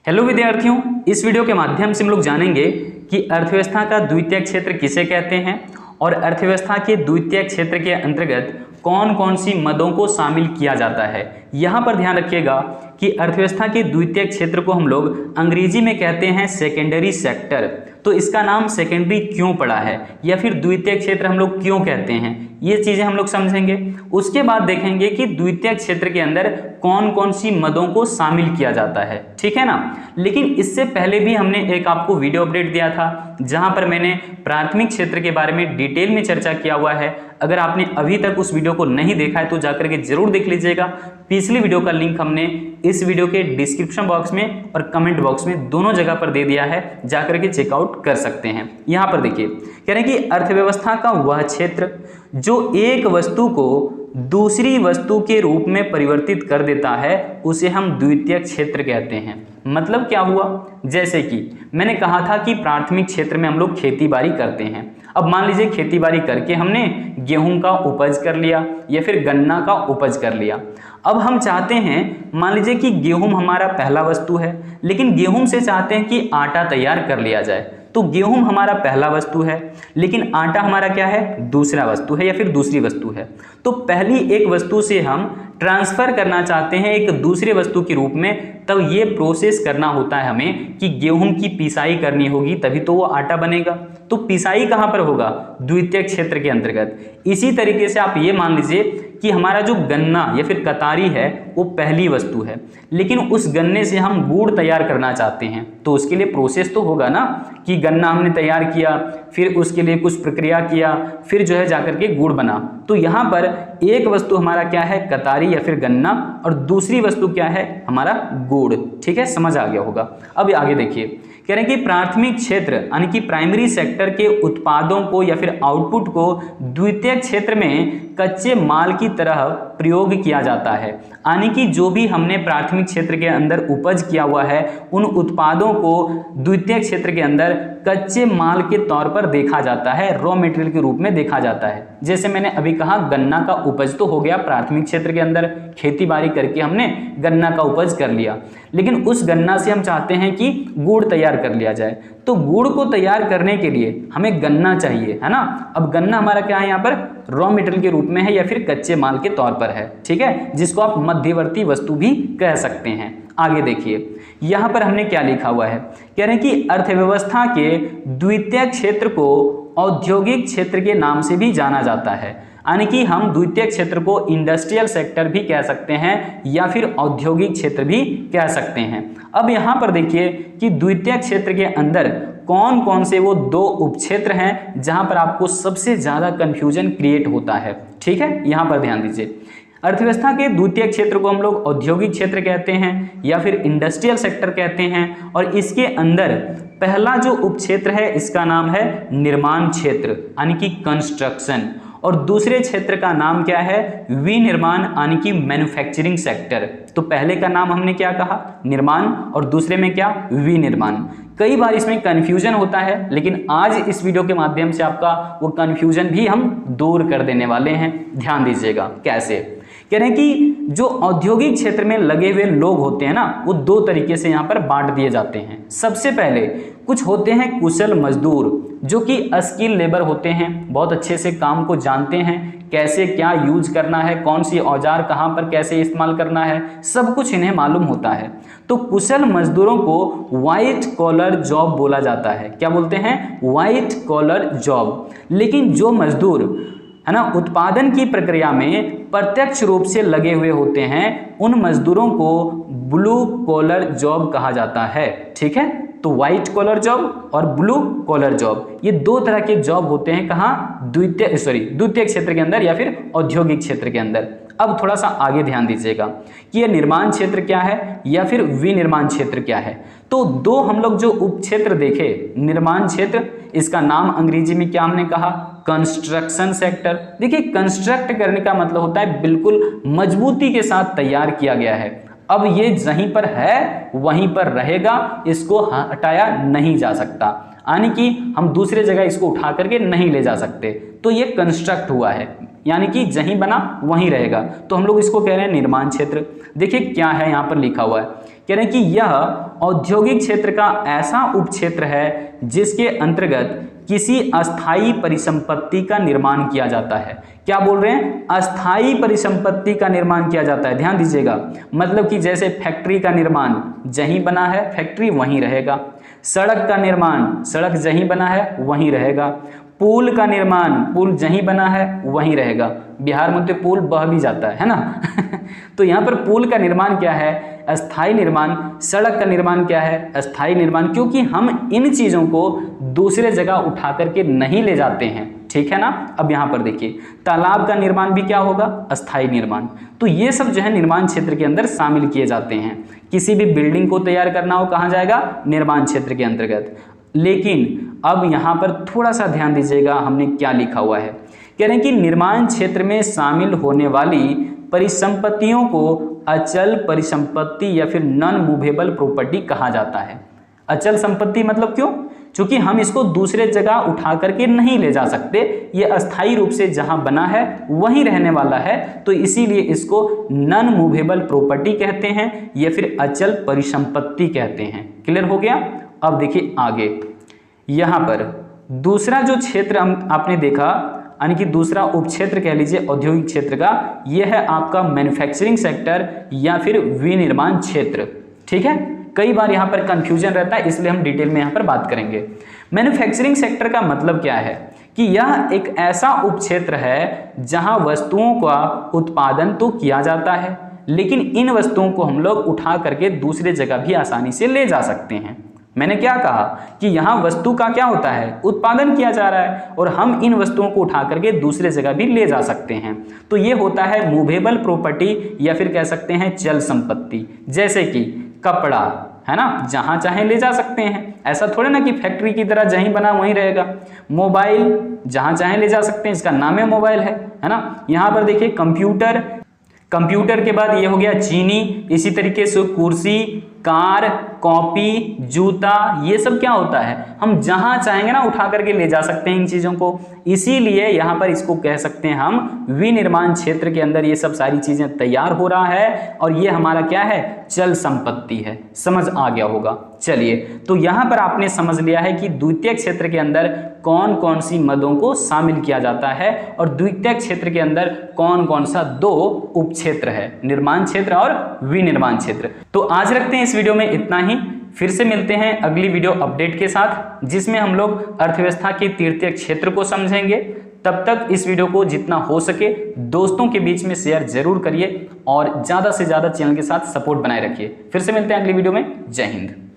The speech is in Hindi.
हेलो विद्यार्थियों, इस वीडियो के माध्यम से हम लोग जानेंगे कि अर्थव्यवस्था का द्वितीयक क्षेत्र किसे कहते हैं और अर्थव्यवस्था के द्वितीयक क्षेत्र के अंतर्गत कौन कौन सी मदों को शामिल किया जाता है। यहाँ पर ध्यान रखिएगा कि अर्थव्यवस्था के द्वितीयक क्षेत्र को हम लोग अंग्रेजी में कहते हैं सेकेंडरी सेक्टर। तो इसका नाम सेकेंडरी क्यों पड़ा है या फिर द्वितीयक क्षेत्र हम लोग क्यों कहते हैं, ये चीजें हम लोग समझेंगे। उसके बाद देखेंगे कि द्वितीयक क्षेत्र के अंदर कौन कौन सी मदों को शामिल किया जाता है, ठीक है ना। लेकिन इससे पहले भी हमने एक आपको वीडियो अपडेट दिया था जहां पर मैंने प्राथमिक क्षेत्र के बारे में डिटेल में चर्चा किया हुआ है। अगर आपने अभी तक उस वीडियो को नहीं देखा है तो जाकर के जरूर देख लीजिएगा। पिछली वीडियो का लिंक हमने इस वीडियो के डिस्क्रिप्शन बॉक्स में और कमेंट बॉक्स में दोनों जगह पर दे दिया है, जाकर के चेकआउट कर सकते हैं। यहाँ पर देखिए कह रहे हैं कि अर्थव्यवस्था का वह क्षेत्र जो एक वस्तु को दूसरी वस्तु के रूप में परिवर्तित कर देता है उसे हम द्वितीयक क्षेत्र कहते हैं। मतलब क्या हुआ, जैसे कि मैंने कहा था कि प्राथमिक क्षेत्र में हम लोग खेती बाड़ी करते हैं। अब मान लीजिए खेती बाड़ी करके हमने गेहूं का उपज कर लिया या फिर गन्ना का उपज कर लिया। अब हम चाहते हैं, मान लीजिए कि गेहूं हमारा पहला वस्तु है, लेकिन गेहूं से चाहते हैं कि आटा तैयार कर लिया जाए। तो गेहूं हमारा पहला वस्तु है लेकिन आटा हमारा क्या है, दूसरा वस्तु है या फिर दूसरी वस्तु है। तो पहली एक वस्तु से हम ट्रांसफर करना चाहते हैं एक दूसरे वस्तु के रूप में, तब ये प्रोसेस करना होता है हमें कि गेहूं की पिसाई करनी होगी, तभी तो वो आटा बनेगा। तो पिसाई कहाँ पर होगा, द्वितीयक क्षेत्र के अंतर्गत। इसी तरीके से आप ये मान लीजिए कि हमारा जो गन्ना या फिर कतारी है वो पहली वस्तु है, लेकिन उस गन्ने से हम गुड़ तैयार करना चाहते हैं। तो उसके लिए प्रोसेस तो होगा ना कि गन्ना हमने तैयार किया, फिर उसके लिए कुछ प्रक्रिया किया, फिर जो है जाकर के गुड़ बना। तो यहाँ पर एक वस्तु हमारा क्या है, कतारी या फिर गन्ना, और दूसरी वस्तु क्या है, हमारा गुड़। ठीक है, समझ आ गया होगा। अब आगे देखिए कह रहे हैं कि प्राथमिक क्षेत्र यानी कि प्राइमरी सेक्टर के उत्पादों को या फिर आउटपुट को द्वितीयक क्षेत्र में कच्चे माल की तरह प्रयोग किया जाता है। यानी कि जो भी हमने प्राथमिक क्षेत्र के अंदर उपज किया हुआ है उन उत्पादों को द्वितीयक क्षेत्र के अंदर कच्चे माल के तौर पर देखा जाता है, रॉ मटेरियल के रूप में देखा जाता है। जैसे मैंने अभी कहा, गन्ना का उपज तो हो गया प्राथमिक क्षेत्र के अंदर, खेती बाड़ी करके हमने गन्ना का उपज कर लिया, लेकिन उस गन्ना से हम चाहते हैं कि गुड़ तैयार कर लिया जाए। तो गुड़ को तैयार करने के लिए हमें गन्ना चाहिए, है ना। अब गन्ना हमारा क्या है, यहाँ पर रॉ मटेरियल के रूप में है या फिर कच्चे माल के तौर पर है, ठीक है, जिसको आप मध्यवर्ती वस्तु भी कह सकते हैं। आगे देखिए यहाँ पर हमने क्या लिखा हुआ है, कह रहे हैं कि अर्थव्यवस्था के द्वितीयक क्षेत्र को औद्योगिक क्षेत्र के नाम से भी जाना जाता है। यानी कि हम द्वितीयक क्षेत्र को इंडस्ट्रियल सेक्टर भी कह सकते हैं या फिर औद्योगिक क्षेत्र भी कह सकते हैं। अब यहाँ पर देखिए कि द्वितीयक क्षेत्र के अंदर कौन कौन से वो दो उपक्षेत्र हैं जहां पर आपको सबसे ज्यादा कंफ्यूजन क्रिएट होता है। ठीक है, यहां पर ध्यान दीजिए। अर्थव्यवस्था के द्वितीयक क्षेत्र को हम लोग औद्योगिक क्षेत्र कहते हैं या फिर इंडस्ट्रियल सेक्टर कहते हैं, और इसके अंदर पहला जो उपक्षेत्र है इसका नाम है निर्माण क्षेत्र यानी कि कंस्ट्रक्शन, और दूसरे क्षेत्र का नाम क्या है, विनिर्माण यानी कि मैन्युफैक्चरिंग सेक्टर। तो पहले का नाम हमने क्या कहा, निर्माण, और दूसरे में क्या, विनिर्माण। कई बार इसमें कंफ्यूजन होता है, लेकिन आज इस वीडियो के माध्यम से आपका वो कंफ्यूजन भी हम दूर कर देने वाले हैं। ध्यान दीजिएगा कैसे। कह रहे हैं कि जो औद्योगिक क्षेत्र में लगे हुए लोग होते हैं ना, वो दो तरीके से यहाँ पर बांट दिए जाते हैं। सबसे पहले कुछ होते हैं कुशल मजदूर जो कि स्किल लेबर होते हैं, बहुत अच्छे से काम को जानते हैं, कैसे क्या यूज करना है, कौन सी औजार कहाँ पर कैसे इस्तेमाल करना है, सब कुछ इन्हें मालूम होता है। तो कुशल मजदूरों को व्हाइट कॉलर जॉब बोला जाता है। क्या बोलते हैं, व्हाइट कॉलर जॉब। लेकिन जो मजदूर है ना उत्पादन की प्रक्रिया में प्रत्यक्ष रूप से लगे हुए होते हैं उन मजदूरों को ब्लू कॉलर जॉब कहा जाता है। ठीक है, तो व्हाइट कॉलर जॉब और ब्लू कॉलर जॉब, ये दो तरह के जॉब होते हैं। कहाँ, द्वितीय क्षेत्र के अंदर या फिर औद्योगिक क्षेत्र के अंदर। अब थोड़ा सा आगे ध्यान दीजिएगा कि ये निर्माण क्षेत्र क्या है या फिर विनिर्माण क्षेत्र क्या है। तो दो हम लोग जो उपक्षेत्र देखे, निर्माण क्षेत्र, इसका नाम अंग्रेजी में क्या हमने कहा, कंस्ट्रक्शन सेक्टर। देखिए कंस्ट्रक्ट करने का मतलब होता है बिल्कुल मजबूती के साथ तैयार किया गया है। अब ये जहीं पर है वहीं पर रहेगा, इसको हटाया नहीं जा सकता, यानी कि हम दूसरे जगह इसको उठा करके नहीं ले जा सकते। तो ये कंस्ट्रक्ट हुआ है, यानी कि जहीं बना वहीं रहेगा, तो हम लोग इसको कह रहे हैं निर्माण क्षेत्र। देखिए क्या है यहाँ पर लिखा हुआ है, कह रहे हैं कि यह औद्योगिक क्षेत्र का ऐसा उपक्षेत्र है जिसके अंतर्गत किसी अस्थायी परिसंपत्ति का निर्माण किया जाता है। क्या बोल रहे हैं? अस्थायी परिसंपत्ति का निर्माण किया जाता है। ध्यान दीजिएगा, मतलब कि जैसे फैक्ट्री का निर्माण जहीं बना है फैक्ट्री वहीं रहेगा, सड़क का निर्माण सड़क जहीं बना है वहीं रहेगा, पुल का निर्माण पुल जहीं बना है वहीं रहेगा। बिहार में तो पुल बह भी जाता है ना तो यहाँ पर पुल का निर्माण क्या है? अस्थायी निर्माण। सड़क का निर्माण क्या है? अस्थायी निर्माण, क्योंकि हम इन चीज़ों को दूसरे जगह उठा करके नहीं ले जाते हैं, ठीक है ना। अब यहाँ पर देखिए तालाब का निर्माण भी क्या होगा? अस्थायी निर्माण। तो ये सब जो है निर्माण क्षेत्र के अंदर शामिल किए जाते हैं। किसी भी बिल्डिंग को तैयार करना हो कहाँ जाएगा? निर्माण क्षेत्र के अंतर्गत। लेकिन अब यहाँ पर थोड़ा सा ध्यान दीजिएगा, हमने क्या लिखा हुआ है। कह रहे हैं कि निर्माण क्षेत्र में शामिल होने वाली परिसंपत्तियों को अचल परिसंपत्ति या फिर नॉन मूवेबल प्रॉपर्टी कहा जाता है। अचल संपत्ति मतलब क्यों? क्योंकि हम इसको दूसरे जगह उठा करके नहीं ले जा सकते, ये अस्थायी रूप से जहां बना है वहीं रहने वाला है, तो इसीलिए इसको नॉन मूवेबल प्रॉपर्टी कहते हैं या फिर अचल परिसंपत्ति कहते हैं। क्लियर हो गया? अब देखिए आगे यहाँ पर दूसरा जो क्षेत्र आपने देखा, यानी कि दूसरा उपक्षेत्र कह लीजिए औद्योगिक क्षेत्र का, यह है आपका मैन्युफैक्चरिंग सेक्टर या फिर विनिर्माण क्षेत्र। ठीक है, कई बार यहाँ पर कंफ्यूजन रहता है, इसलिए हम डिटेल में यहाँ पर बात करेंगे। मैन्युफैक्चरिंग सेक्टर का मतलब क्या है कि यह एक ऐसा उपक्षेत्र है जहां वस्तुओं का उत्पादन तो किया जाता है, लेकिन इन वस्तुओं को हम लोग उठा करके दूसरे जगह भी आसानी से ले जा सकते हैं। मैंने क्या कहा कि यहाँ वस्तु का क्या होता है? उत्पादन किया जा रहा है, और हम इन वस्तुओं को उठा करके दूसरे जगह भी ले जा सकते हैं। तो ये होता है मूवेबल प्रॉपर्टी या फिर कह सकते हैं चल संपत्ति। जैसे कि कपड़ा है ना, जहां चाहे ले जा सकते हैं, ऐसा थोड़े ना कि फैक्ट्री की तरह जहीं बना वहीं रहेगा। मोबाइल जहां चाहे ले जा सकते हैं, इसका नाम है मोबाइल है ना। यहाँ पर देखिए कंप्यूटर, कंप्यूटर के बाद ये हो गया चीनी, इसी तरीके से कुर्सी, कार, कॉपी, जूता, ये सब क्या होता है? हम जहां चाहेंगे ना उठा करके ले जा सकते हैं इन चीजों को। इसीलिए यहाँ पर इसको कह सकते हैं हम विनिर्माण क्षेत्र के अंदर ये सब सारी चीजें तैयार हो रहा है, और ये हमारा क्या है? चल संपत्ति है। समझ आ गया होगा। चलिए, तो यहाँ पर आपने समझ लिया है कि द्वितीयक क्षेत्र के अंदर कौन कौन सी मदों को शामिल किया जाता है, और द्वितीयक क्षेत्र के अंदर कौन कौन सा दो उपक्षेत्र है, निर्माण क्षेत्र और विनिर्माण क्षेत्र। तो आज रखते हैं इस वीडियो में इतना ही। फिर से मिलते हैं अगली वीडियो अपडेट के साथ, जिसमें हम लोग अर्थव्यवस्था के तृतीय क्षेत्र को समझेंगे। तब तक इस वीडियो को जितना हो सके दोस्तों के बीच में शेयर जरूर करिए, और ज़्यादा से ज़्यादा चैनल के साथ सपोर्ट बनाए रखिए। फिर से मिलते हैं अगली वीडियो में। जय हिंद।